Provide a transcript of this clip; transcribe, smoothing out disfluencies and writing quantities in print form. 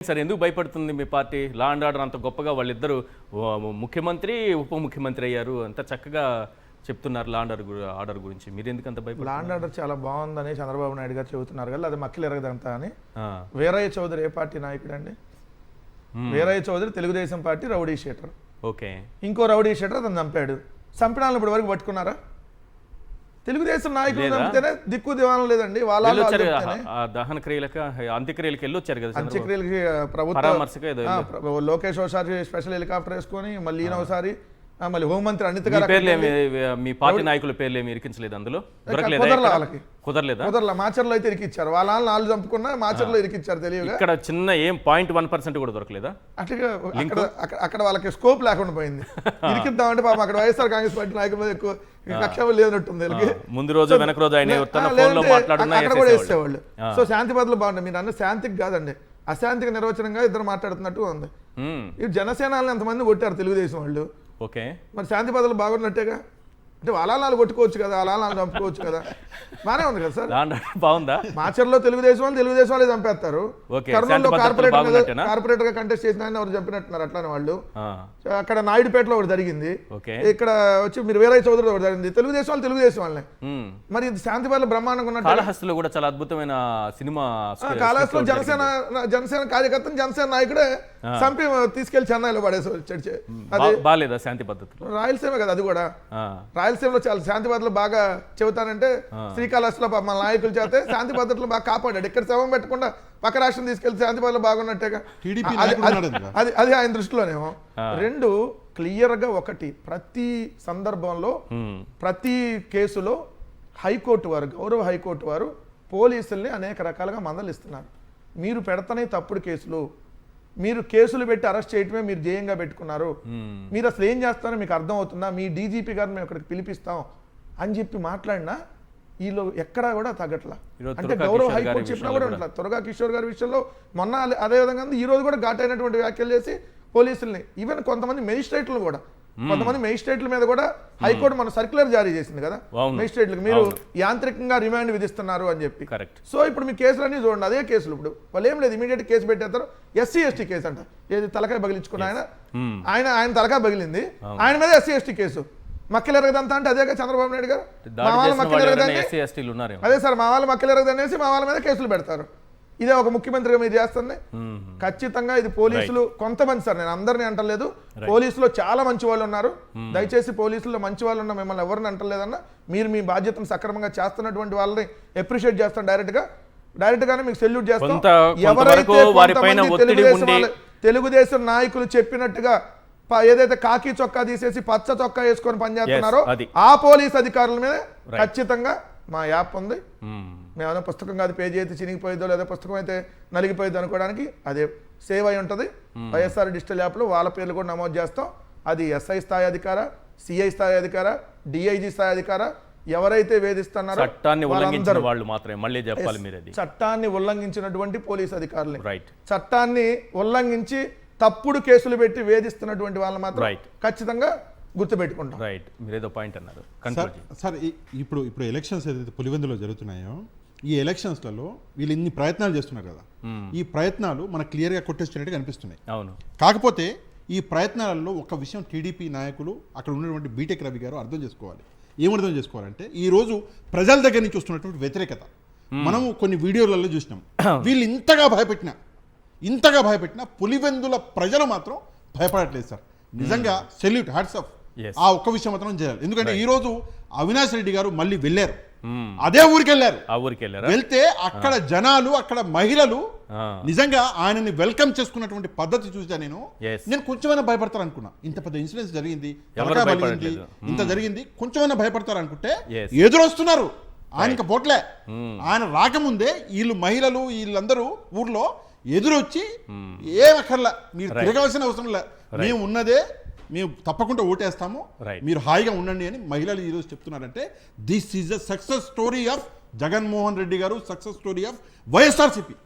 Sir ఎందుకు భయపడుతుంది మీ party? Law and order అంత గొప్పగా వాళ్ళిద్దరూ ముఖ్యమంత్రి ఉప ముఖ్యమంత్రి అయ్యారు, అంత చక్కగా చెప్తున్నారు లా అండ్ ఆర్డర్ గురించి. మీరు ఎందుకు అంత భయపడుతున్నారు? లా అండ్ ఆర్డర్ చాలా బాగుందని చంద్రబాబు నాయుడు గారు చెబుతున్నారు కదా, అది మక్కిలు ఎరగదంతా అని. వీరయ్య చౌదరి ఏ పార్టీ నాయకుడు అండి? Veeraiah Chowdary Telugu Desam party rowdy sheeter. Okay, ఇంకో రౌడీ షీటర్ అతను చంపాడు. చంపినాలను ఇప్పటి వరకు పట్టుకున్నారా? తెలుగుదేశం నాయకులు చంపితేనే దిక్కు దివానం లేదండి. వాళ్ళ దహన క్రియలకు అంత్యక్రియలకు వెళ్ళొచ్చారు కదా, అంత్యక్రియలకి ప్రభుత్వం లోకేష్ ఒకసారి స్పెషల్ హెలికాప్టర్ వేసుకొని మళ్ళీ ఈయన ఒకసారి మళ్ళీ హోంమంత్రి అనిత గారు. మీ పార్టీ నాయకుల పేర్లు ఏమి ఇరికించలేదు అందులో? కుదరలా. మాచర్లో అయితే ఇరికిచ్చారు. వాళ్ళ నాలుగు చంపుకున్నా మాచర్లో ఇరికిచ్చారు. తెలియదు ఇక్కడ చిన్న ఏం 0.1% కూడా దొరకలేదా? అట్లా అక్కడ వాళ్ళకి స్కోప్ లేకుండా పోయింది. ఇరికిద్దామంటే పాపం అక్కడ వైఎస్ఆర్ కాంగ్రెస్ పార్టీ నాయకుల మీద ఎక్కువ కక్ష లేనట్టుంది. ముందు రోజు వెనక రోజు అక్కడ కూడా వేసేవాళ్ళు. సో శాంతి భద్రతలు బాగుంటాయి. మీరు అన్న శాంతికి కాదండి, అశాంతికి నిర్వచనంగా ఇద్దరు మాట్లాడుతున్నట్టు ఉంది. ఈ జనసేనని ఎంతమంది కొట్టారు తెలుగుదేశం వాళ్ళు. ఓకే, మరి శాంతి భద్రతలు బాగున్నట్టేగా. అంటే వాళ్ళ కొట్టుకోవచ్చు కదా, వాళ్ళ చంపుకోవచ్చు కదా, బానే ఉంది కదా సార్. బాగుందా? మాచర్లో తెలుగుదేశం వాళ్ళే చంపేస్తారు. కర్నూలులో కార్పొరేటర్ గా కంటెస్ట్ చేసిన ఆయన ఎవరు చంపినట్టున్నారు అట్లానే వాళ్ళు. అక్కడ నాయుడుపేటలో ఒకటి జరిగింది, ఇక్కడ వచ్చి మీరు వీరయ్య చౌదరి ఒకటి జరిగింది. తెలుగుదేశం వాళ్ళే. మరి శాంతి భద్రతలు బ్రహ్మాండంగా ఉన్నట్టు. కాళహస్తిలో కూడా చాలా అద్భుతమైన సినిమా. కాళహస్తిలో జనసేన కార్యకర్తను జనసేన నాయకుడే చంపి తీసుకెళ్లి చెన్నైలో పడేసి వచ్చాడు. బాలేదా శాంతి భద్రతలు? రాయలసీమ కదా అది కూడా. రాయలసీమలో చాలా శాంతి భద్రతలు బాగా చెబుతానంటే శ్రీకాళహస్తిలో మన నాయకులు చేస్తే శాంతి భద్రతలు బాగా కాపాడాడు. ఇక్కడ శవం పెట్టకుండా పక్క రాష్ట్రం తీసుకెళ్తే శాంతి భద్రతలు బాగున్నట్టేగా. అది ఆయన దృష్టిలోనేమో. రెండు క్లియర్ గా ఒకటి, ప్రతి సందర్భంలో ప్రతి కేసులో హైకోర్టు వారు, గౌరవ హైకోర్టు వారు పోలీసుల్ని అనేక రకాలుగా మందలిస్తున్నారు. మీరు పెడతనే తప్పుడు కేసులు, మీరు కేసులు పెట్టి అరెస్ట్ చేయటమే మీరు ధ్యేయంగా పెట్టుకున్నారు, మీరు అసలు ఏం చేస్తారో మీకు అర్థం అవుతుందా, మీ డీజీపీ గారిని మేము ఇక్కడికి పిలిపిస్తాం అని చెప్పి మాట్లాడినా వీళ్ళు ఎక్కడా కూడా తగ్గట్లా. అంటే గౌరవ హైకోర్టు చెప్పినా కూడా ఉండాలి. త్వరగా కిషోర్ గారి విషయంలో మొన్న అదేవిధంగా ఈ రోజు కూడా ఘాటైనటువంటి వ్యాఖ్యలు చేసి పోలీసుల్ని, ఈవెన్ కొంతమంది మెజిస్ట్రేట్లు కూడా, కొంతమంది మెజిస్ట్రేట్ల మీద కూడా హైకోర్టు మన సర్క్యులర్ జారీ చేసింది కదా, మెజిస్ట్రేట్లకు మీరు యాంత్రికంగా రిమాండ్ విధిస్తున్నారు అని చెప్పి. కరెక్ట్. సో ఇప్పుడు మీ కేసులన్నీ చూడండి, అదే కేసులు. ఇప్పుడు వాళ్ళు ఏం లేదు, ఇమీడియట్ కేసు పెట్టేస్తారు. SC/ST కేసు అంట, ఏది తలకాయ బగిలించుకున్న ఆయన తలకాయ బగిలింది, ఆయన మీద SC/ST కేసు. మక్కిలు ఎరగదంతా అంటే అదేగా చంద్రబాబు నాయుడు గారు. మా వాళ్ళ మక్కిలు ఎరగదని, అదే సార్ మా వాళ్ళ మక్కిలు ఎరగదనేసి మా వాళ్ళ మీద కేసులు పెడతారు. ఇదే ఒక ముఖ్యమంత్రిగా మీరు చేస్తుంది. ఖచ్చితంగా ఇది పోలీసులు కొంతమంది, సార్ నేను అందరినీ అంటలేదు, పోలీసులో చాలా మంచి వాళ్ళు ఉన్నారు. దయచేసి పోలీసుల్లో మంచి వాళ్ళు ఉన్న మిమ్మల్ని ఎవరిని అంటలేదన్నా, మీరు మీ బాధ్యతను సక్రమంగా చేస్తున్నటువంటి వాళ్ళని అప్రిషియేట్ చేస్తాం. డైరెక్ట్ గానే మీకు సెల్యూట్ చేస్తాం. ఎవరైతే తెలుగుదేశం నాయకులు చెప్పినట్టుగా ఏదైతే కాకి చొక్కా తీసేసి పచ్చ చొక్కా వేసుకొని పనిచేస్తున్నారో ఆ పోలీస్ అధికారుల మీద ఖచ్చితంగా మా యాప్ ఉంది. మేమేదో పుస్తకం కాదు పేజీ అయితే చినిగిపోయిద్దో లేదా పుస్తకం అయితే నలిగిపోయిద్దో అనుకోవడానికి అదే సేవ్ అయి ఉంటుంది. వైఎస్ఆర్ డిజిటల్ యాప్లో వాళ్ళ పేర్లు కూడా నమోదు చేస్తాం. అది SI స్థాయి అధికార, CI స్థాయి అధికార, DIG స్థాయి అధికార, ఎవరైతే వేధిస్తున్నారో చట్టాన్ని ఉల్లంఘించినటువంటి పోలీస్ అధికారులు, చట్టాన్ని ఉల్లంఘించి తప్పుడు కేసులు పెట్టి వేధిస్తున్నటువంటి వాళ్ళని మాత్రం ఖచ్చితంగా గుర్తుపెట్టుకుంటాం. రైట్, మీరేదో పాయింట్ అన్నారు సార్. ఇప్పుడు ఎలక్షన్స్ ఏదైతే పులివెందులో జరుగుతున్నాయో, ఈ ఎలక్షన్స్లలో వీళ్ళు ఇన్ని ప్రయత్నాలు చేస్తున్నారు కదా, ఈ ప్రయత్నాలు మనకు క్లియర్గా కొట్టేస్తున్నట్టుగా అనిపిస్తున్నాయి. అవును. కాకపోతే ఈ ప్రయత్నాలలో ఒక విషయం టీడీపీ నాయకులు, అక్కడ ఉన్నటువంటి బీటెక్ రవి గారు అర్థం చేసుకోవాలి. ఏమర్థం చేసుకోవాలంటే, ఈ రోజు ప్రజల దగ్గర నుంచి వస్తున్నటువంటి వ్యతిరేకత మనము కొన్ని వీడియోలలో చూసినాం. వీళ్ళు ఇంతగా భయపెట్టినా పులివెందుల ప్రజలు మాత్రం భయపడట్లేదు సార్. నిజంగా సెల్యూట్, హ్యాట్స్ ఆఫ్. ఆ ఒక్క విషయం మాత్రం చేయాలి. ఎందుకంటే ఈ రోజు అవినాష్ రెడ్డి గారు మళ్ళీ వెళ్ళారు, అదే ఊరికి వెళ్ళారు. వెళ్తే అక్కడ జనాలు, అక్కడ మహిళలు నిజంగా ఆయనని వెల్కమ్ చేసుకున్నటువంటి పద్ధతి చూసా నేను కొంచెమైనా భయపడతారు అనుకున్నా. ఇంత పెద్ద ఇన్సిడెంట్స్ జరిగింది, ఇంత జరిగింది, కొంచెమైనా భయపడతారు అనుకుంటే ఎదురొస్తున్నారు. ఆయనకి పోట్లే, ఆయన రాకముందే వీళ్ళు మహిళలు వీళ్ళందరూ ఊర్లో ఎదురొచ్చి ఏమక్కర్లా, మీరు తిరగవలసిన అవసరం లే, మేము ఉన్నదే, మేము తప్పకుండా ఓటేస్తాము, మీరు హాయిగా ఉండండి అని మహిళలు ఈరోజు చెప్తున్నారంటే this is a success story of Jaganmohan Reddy గారు, సక్సెస్ స్టోరీ ఆఫ్ వైఎస్ఆర్సీపీ.